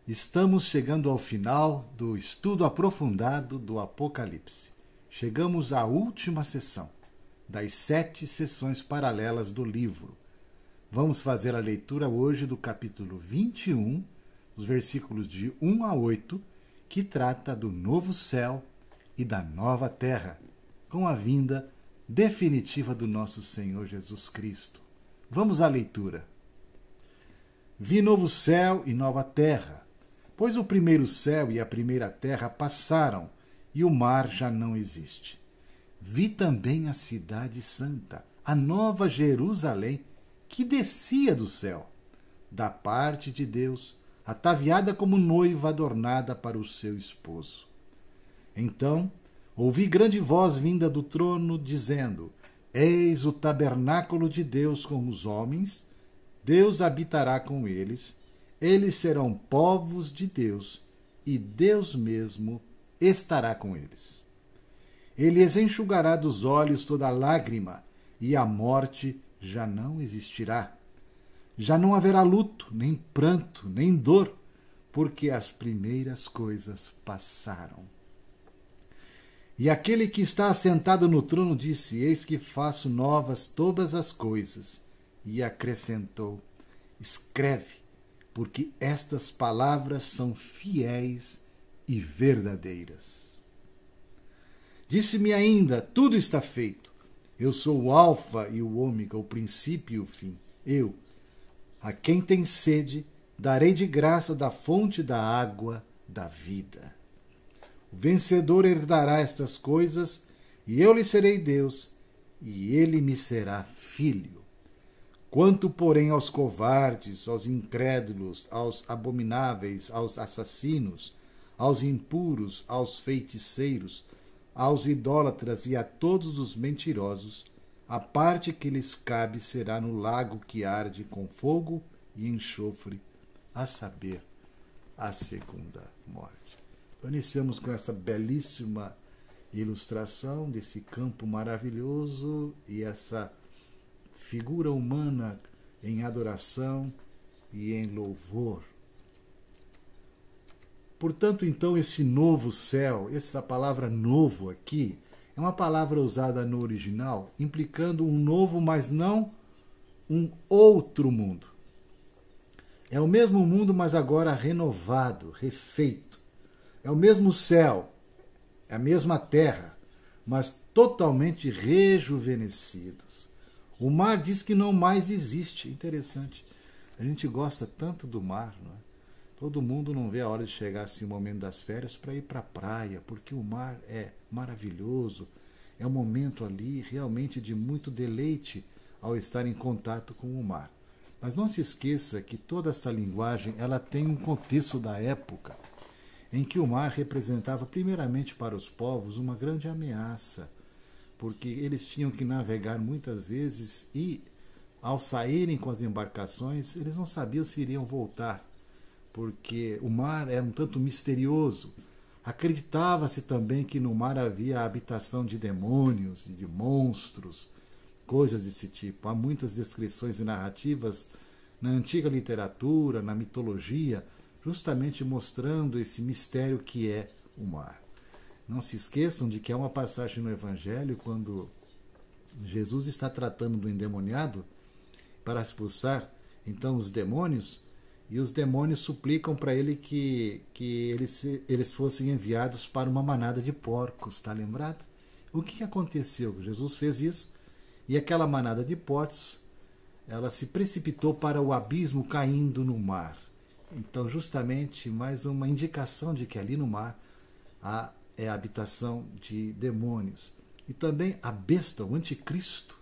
Estamos chegando ao final do estudo aprofundado do Apocalipse. Chegamos à última sessão das 7 sessões paralelas do livro. Vamos fazer a leitura hoje do capítulo 21, os versículos de 1 a 8, que trata do novo céu e da nova terra, com a vinda definitiva do nosso Senhor Jesus Cristo. Vamos à leitura. Vi novo céu e nova terra, pois o primeiro céu e a primeira terra passaram, e o mar já não existe. Vi também a cidade santa, a nova Jerusalém, que descia do céu, da parte de Deus, ataviada como noiva adornada para o seu esposo. Então ouvi grande voz vinda do trono, dizendo: Eis o tabernáculo de Deus com os homens, Deus habitará com eles, eles serão povos de Deus, e Deus mesmo estará com eles. Ele lhes enxugará dos olhos toda lágrima, e a morte já não existirá. Já não haverá luto, nem pranto, nem dor, porque as primeiras coisas passaram. E aquele que está assentado no trono disse: Eis que faço novas todas as coisas. E acrescentou: Escreve, porque estas palavras são fiéis e verdadeiras. Disse-me ainda: Tudo está feito. Eu sou o Alfa e o Ômega, o princípio e o fim. Eu, a quem tem sede, darei de graça da fonte da água da vida. O vencedor herdará estas coisas, e eu lhe serei Deus, e ele me será filho. Quanto, porém, aos covardes, aos incrédulos, aos abomináveis, aos assassinos, aos impuros, aos feiticeiros, aos idólatras e a todos os mentirosos, a parte que lhes cabe será no lago que arde com fogo e enxofre, a saber, a segunda morte. Então, iniciamos com essa belíssima ilustração desse campo maravilhoso e essa figura humana em adoração e em louvor. Portanto, então, esse novo céu, essa palavra novo aqui, é uma palavra usada no original, implicando um novo, mas não um outro mundo. É o mesmo mundo, mas agora renovado, refeito. É o mesmo céu, é a mesma terra, mas totalmente rejuvenescidos. O mar diz que não mais existe. Interessante. A gente gosta tanto do mar, não é? Todo mundo não vê a hora de chegar assim o momento das férias para ir para a praia, porque o mar é maravilhoso. É um momento ali realmente de muito deleite ao estar em contato com o mar. Mas não se esqueça que toda essa linguagem ela tem um contexto da época em que o mar representava primeiramente para os povos uma grande ameaça, porque eles tinham que navegar muitas vezes e, ao saírem com as embarcações, eles não sabiam se iriam voltar, porque o mar era um tanto misterioso. Acreditava-se também que no mar havia a habitação de demônios e de monstros, coisas desse tipo. Há muitas descrições e narrativas na antiga literatura, na mitologia, justamente mostrando esse mistério que é o mar. Não se esqueçam de que há uma passagem no Evangelho quando Jesus está tratando do endemoniado para expulsar então os demônios, e os demônios suplicam para ele que eles fossem enviados para uma manada de porcos, está lembrado? O que aconteceu? Jesus fez isso e aquela manada de porcos ela se precipitou para o abismo caindo no mar. Então, justamente, mais uma indicação de que ali no mar é a habitação de demônios. E também a besta, o anticristo,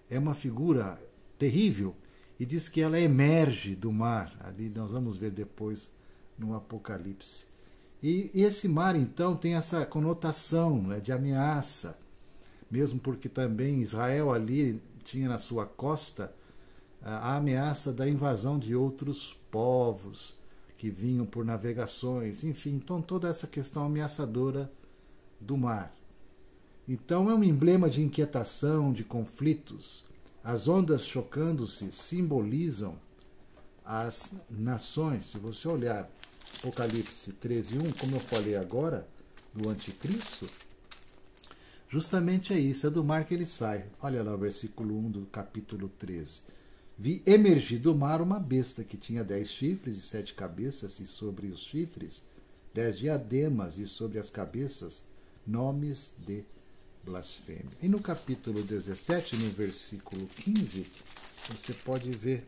é uma figura terrível e diz que ela emerge do mar. Ali nós vamos ver depois no Apocalipse. E esse mar, então, tem essa conotação, né, de ameaça, mesmo porque também Israel ali tinha na sua costa a ameaça da invasão de outros povos que vinham por navegações, enfim, então toda essa questão ameaçadora do mar. Então é um emblema de inquietação, de conflitos. As ondas chocando-se simbolizam as nações. Se você olhar Apocalipse 13:1, como eu falei agora, do anticristo, justamente é isso, é do mar que ele sai. Olha lá o versículo 1 do capítulo 13. Vi emergir do mar uma besta que tinha 10 chifres e 7 cabeças, e sobre os chifres 10 diademas, e sobre as cabeças nomes de blasfêmia. E no capítulo 17, no versículo 15, você pode ver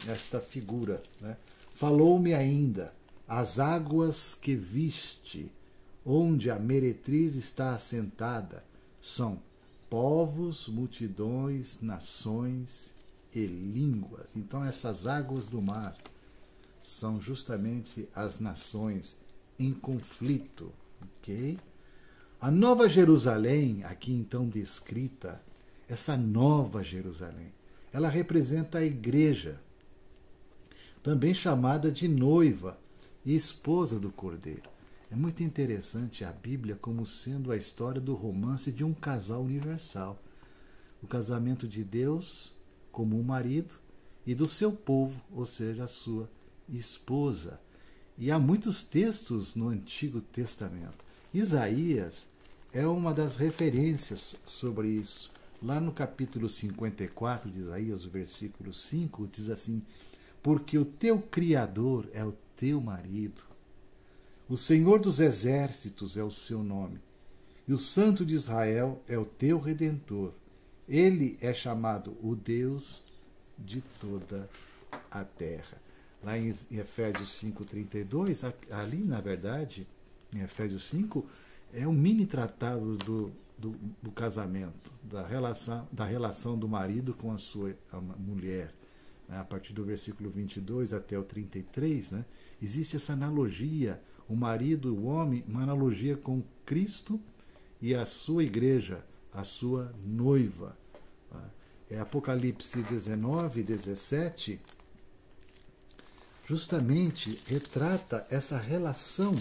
esta figura, né? Falou-me ainda, as águas que viste, onde a meretriz está assentada, são povos, multidões, nações e línguas. Então essas águas do mar são justamente as nações em conflito, ok? A Nova Jerusalém, aqui então descrita, essa Nova Jerusalém, ela representa a igreja, também chamada de noiva e esposa do Cordeiro. É muito interessante a Bíblia como sendo a história do romance de um casal universal. O casamento de Deus como um marido e do seu povo, ou seja, a sua esposa. E há muitos textos no Antigo Testamento. Isaías é uma das referências sobre isso. Lá no capítulo 54 de Isaías, o versículo 5, diz assim: porque o teu Criador é o teu marido, o Senhor dos exércitos é o seu nome, e o Santo de Israel é o teu Redentor. Ele é chamado o Deus de toda a terra. Lá em Efésios 5:32, ali na verdade, em Efésios 5, é um mini tratado do casamento, da relação do marido com a sua mulher. A partir do versículo 22 até o 33, né, existe essa analogia, o marido, o homem, uma analogia com Cristo e a sua igreja, a sua noiva. É Apocalipse 19:17, justamente retrata essa relação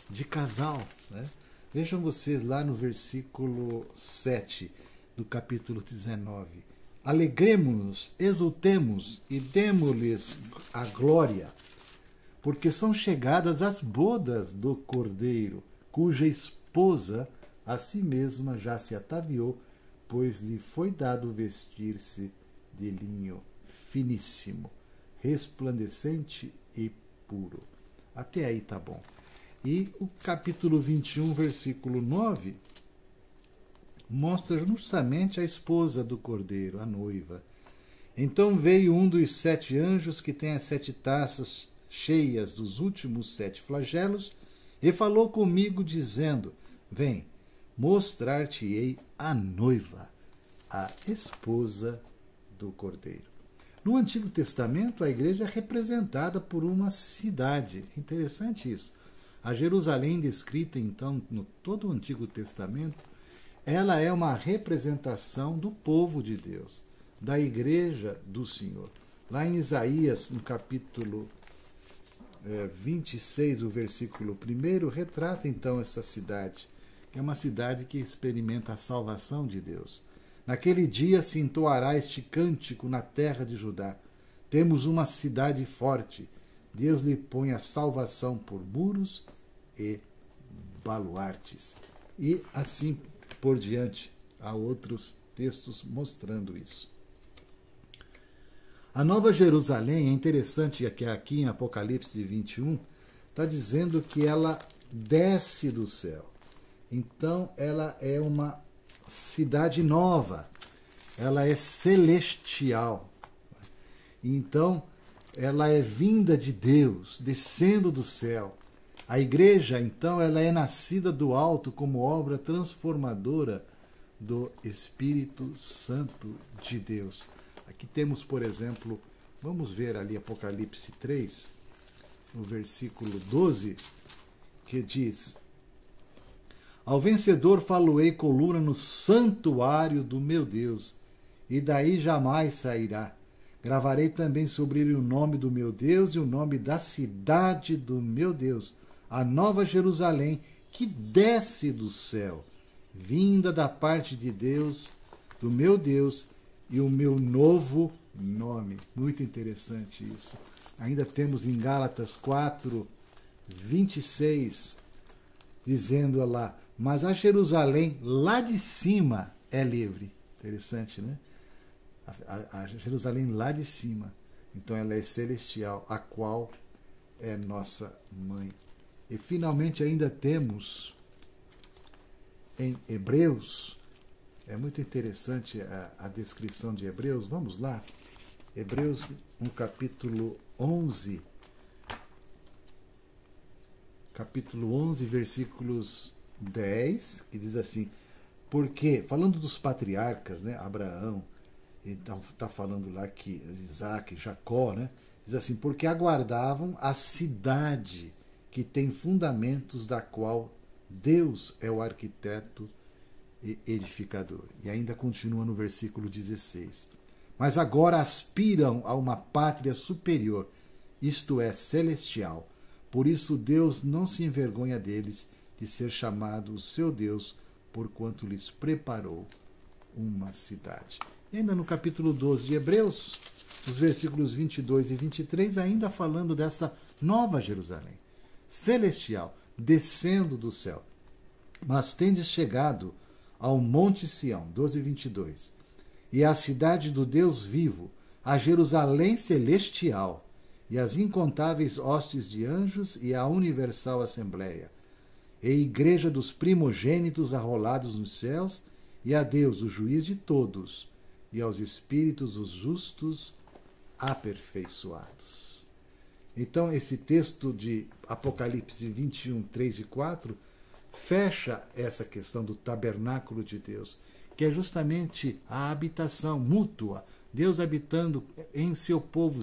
de casal, né? Vejam vocês lá no versículo 7 do capítulo 19. Alegremo-nos, exultemos e demo-lhes a glória, porque são chegadas as bodas do Cordeiro, cuja esposa a si mesma já se ataviou, pois lhe foi dado vestir-se de linho finíssimo, resplandecente e puro. Até aí tá bom. E o capítulo 21, versículo 9, mostra justamente a esposa do Cordeiro, a noiva. Então veio um dos 7 anjos que tem as 7 taças cheias dos últimos 7 flagelos e falou comigo dizendo: vem, mostrar-te-ei a noiva, a esposa do Cordeiro. No Antigo Testamento, a igreja é representada por uma cidade. Interessante isso. A Jerusalém descrita, então, no todo o Antigo Testamento, ela é uma representação do povo de Deus, da igreja do Senhor. Lá em Isaías, no capítulo 26, o versículo 1, retrata então essa cidade, que é uma cidade que experimenta a salvação de Deus. Naquele dia se entoará este cântico na terra de Judá. Temos uma cidade forte. Deus lhe põe a salvação por muros e baluartes. E assim por diante. Há outros textos mostrando isso. A Nova Jerusalém, é interessante que aqui em Apocalipse 21, está dizendo que ela desce do céu. Então, ela é uma cidade nova, ela é celestial. Então, ela é vinda de Deus, descendo do céu. A igreja, então, ela é nascida do alto como obra transformadora do Espírito Santo de Deus. Aqui temos, por exemplo, vamos ver ali Apocalipse 3, no versículo 12, que diz: ao vencedor faloei coluna no santuário do meu Deus, e daí jamais sairá. Gravarei também sobre ele o nome do meu Deus e o nome da cidade do meu Deus, a Nova Jerusalém, que desce do céu, vinda da parte de Deus, do meu Deus, e o meu novo nome. Muito interessante isso. Ainda temos em Gálatas 4, 26, dizendo lá, mas a Jerusalém lá de cima é livre. Interessante, né? A Jerusalém lá de cima. Então ela é celestial, a qual é nossa mãe. E finalmente ainda temos em Hebreus, é muito interessante a descrição de Hebreus. Vamos lá. Hebreus, no capítulo 11, versículos 10, que diz assim, porque, falando dos patriarcas, né, Abraão, então está falando lá que Isaac, Jacó, né, diz assim, porque aguardavam a cidade que tem fundamentos, da qual Deus é o arquiteto e edificador. E ainda continua no versículo 16. Mas agora aspiram a uma pátria superior, isto é, celestial. Por isso Deus não se envergonha deles de ser chamado o seu Deus, porquanto lhes preparou uma cidade. E ainda no capítulo 12 de Hebreus, os versículos 22 e 23, ainda falando dessa nova Jerusalém, celestial, descendo do céu. Mas tendes chegado ao monte Sião, 12 e 22, e à cidade do Deus vivo, a Jerusalém celestial, e as incontáveis hostes de anjos, e a universal assembleia, e igreja dos primogênitos arrolados nos céus, e a Deus, o juiz de todos, e aos espíritos os justos aperfeiçoados. Então, esse texto de Apocalipse 21, 3 e 4 fecha essa questão do tabernáculo de Deus, que é justamente a habitação mútua, Deus habitando em seu povo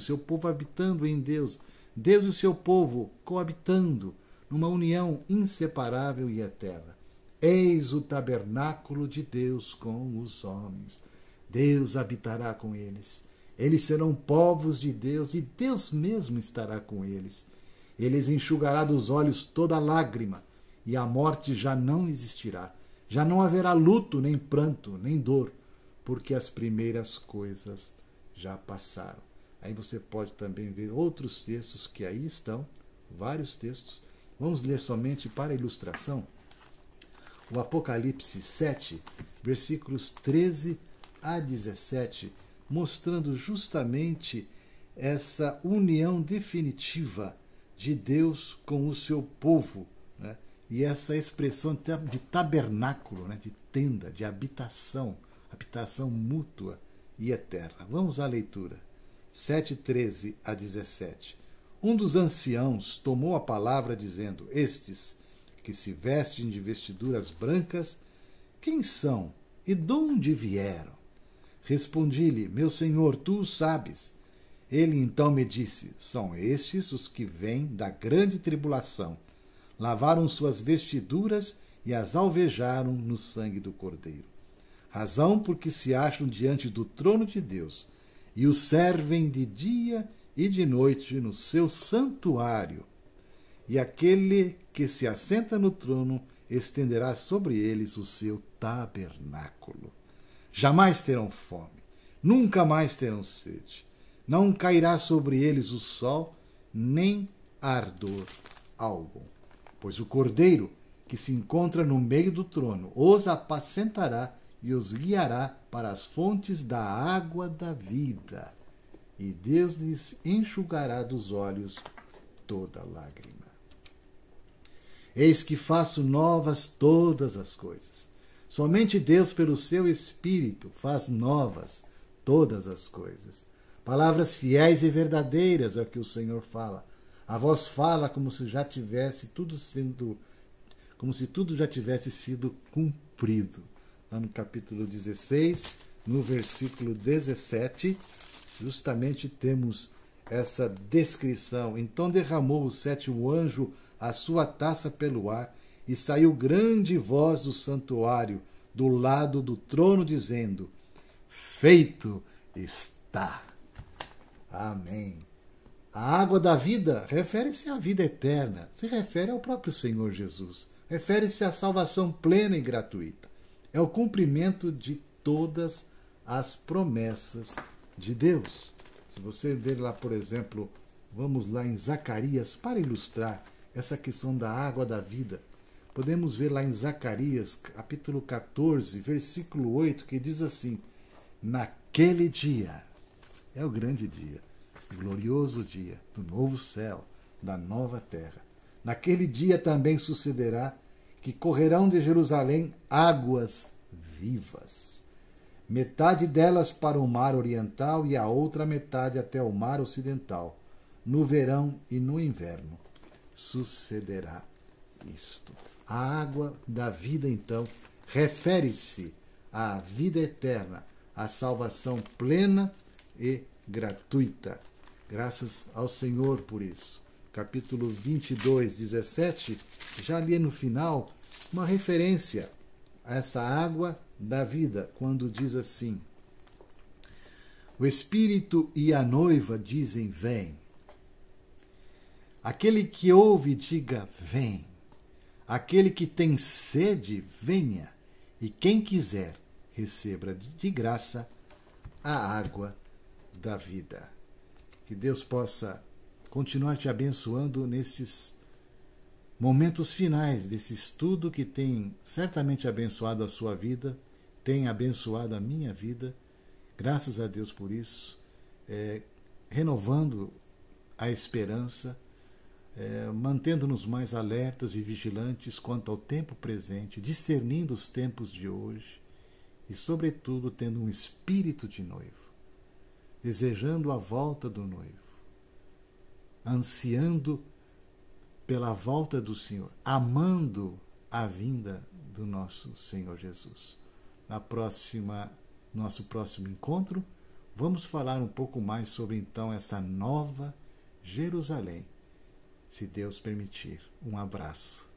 habitando em Deus, Deus e o seu povo coabitando numa união inseparável e eterna. Eis o tabernáculo de Deus com os homens. Deus habitará com eles. Eles serão povos de Deus e Deus mesmo estará com eles. Eles enxugará dos olhos toda lágrima e a morte já não existirá. Já não haverá luto, nem pranto, nem dor, porque as primeiras coisas já passaram. Aí você pode também ver outros textos que aí estão, vários textos. Vamos ler somente para ilustração o Apocalipse 7, versículos 13 a 17, mostrando justamente essa união definitiva de Deus com o seu povo, né? E essa expressão de tabernáculo, né? De tenda, de habitação mútua e eterna. Vamos à leitura. 7, 13 a 17. Um dos anciãos tomou a palavra dizendo, estes que se vestem de vestiduras brancas, quem são e de onde vieram? Respondi-lhe, meu senhor, tu o sabes. Ele então me disse, são estes os que vêm da grande tribulação. Lavaram suas vestiduras e as alvejaram no sangue do Cordeiro. Razão porque se acham diante do trono de Deus e o servem de dia e de noite no seu santuário. E aquele que se assenta no trono estenderá sobre eles o seu tabernáculo. Jamais terão fome, nunca mais terão sede. Não cairá sobre eles o sol, nem ardor algum. Pois o Cordeiro, que se encontra no meio do trono, os apacentará e os guiará para as fontes da água da vida. E Deus lhes enxugará dos olhos toda lágrima. Eis que faço novas todas as coisas. Somente Deus, pelo seu Espírito, faz novas todas as coisas. Palavras fiéis e verdadeiras é o que o Senhor fala. A voz fala como se já tivesse como se tudo já tivesse sido cumprido. Lá no capítulo 16, no versículo 17, justamente temos essa descrição. Então derramou o sétimo anjo a sua taça pelo ar, e saiu grande voz do santuário, do lado do trono, dizendo, feito está. Amém. A água da vida refere-se à vida eterna, se refere ao próprio Senhor Jesus, refere-se à salvação plena e gratuita. É o cumprimento de todas as promessas de Deus. Se você ver lá, por exemplo, vamos lá em Zacarias, para ilustrar essa questão da água da vida, podemos ver lá em Zacarias, capítulo 14, versículo 8, que diz assim: naquele dia, é o grande dia, o glorioso dia do novo céu, da nova terra. Naquele dia também sucederá que correrão de Jerusalém águas vivas, metade delas para o mar oriental e a outra metade até o mar ocidental. No verão e no inverno sucederá isto. A água da vida, então, refere-se à vida eterna, à salvação plena e gratuita. Graças ao Senhor por isso. Capítulo 22, 17, já ali no final, uma referência a essa água da vida, quando diz assim: o Espírito e a noiva dizem, vem. Aquele que ouve, diga, vem. Aquele que tem sede, venha. E quem quiser, receba de graça a água da vida. Que Deus possa continuar te abençoando nesses momentos finais desse estudo que tem certamente abençoado a sua vida, tem abençoado a minha vida. Graças a Deus por isso, renovando a esperança, mantendo-nos mais alertas e vigilantes quanto ao tempo presente, discernindo os tempos de hoje e, sobretudo, tendo um espírito de noivo, desejando a volta do noivo, ansiando pela volta do Senhor, amando a vinda do nosso Senhor Jesus. Nosso próximo encontro, vamos falar um pouco mais sobre então essa nova Jerusalém, se Deus permitir. Um abraço.